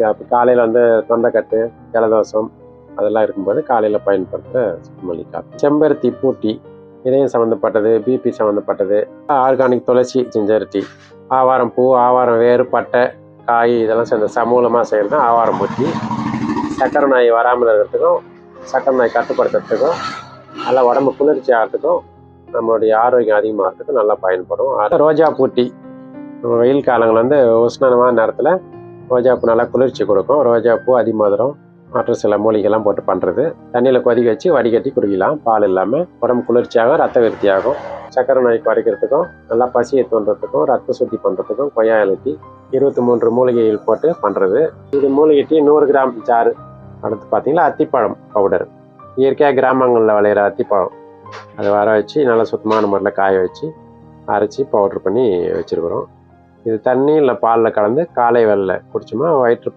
Copy காலையில் வந்து தொண்டைக்கட்டு ஜலதோஷம் அதெல்லாம் இருக்கும்போது காலையில் பயன்படுத்துகிற சுக்குமல்லி காப்பி. செம்பருத்தி பூட்டி இதயம் சம்மந்தப்பட்டது, பிபி சம்மந்தப்பட்டது. ஆர்கானிக் துளசி ஜிஞ்சர் டீ. ஆவாரம் பூ, ஆவாரம் வேறு, பட்டை, காய் இதெல்லாம் சேர்ந்த சமூலமாக செய்கிறது தான் ஆவாரம் பூட்டி. சக்கரை நோய் வராமல் இருக்கிறதுக்கும், சக்கரை நோய் கட்டுப்படுத்துறதுக்கும், நல்லா உடம்பு குளிர்ச்சி ஆகிறதுக்கும், நம்மளுடைய ஆரோக்கியம் அதிகமாகிறதுக்கும் நல்லா பயன்படும். ரோஜா பூட்டி வெயில் காலங்கள் வந்து உஷ்ணமான நேரத்தில் ரோஜாப்பூ நல்லா குளிர்ச்சி கொடுக்கும். ரோஜாப்பூ, அதிமதுரம் மற்ற சில மூலிகைலாம் போட்டு பண்ணுறது. தண்ணியில் கொதிக்க வச்சு வடிகட்டி குடிக்கலாம். பால் இல்லாமல் உடம்பு குளிர்ச்சியாகும், ரத்த விருத்தியாகும். சக்கரை நோய் குறைக்கிறதுக்கும், நல்லா பசியை தோன்றதுக்கும், ரத்த சுத்தி பண்ணுறதுக்கும் கொய்யா இலட்டி 23 மூலிகைகள் போட்டு பண்ணுறது. இது மூலிகை டீ 100 கிராம் ஜாரு. அடுத்து பார்த்தீங்கன்னா அத்திப்பழம் பவுடர். இயற்கையாக கிராமங்களில் விளையிற அத்திப்பழம் அதை வர வச்சு நல்லா சுத்தமான முறையில் காய வச்சு அரைச்சி பவுட்ரு பண்ணி வச்சுருக்குறோம். இது தண்ணி இல்லை பாலில் கலந்து காலை வேளையில் குடிச்சோம்னா வயிற்று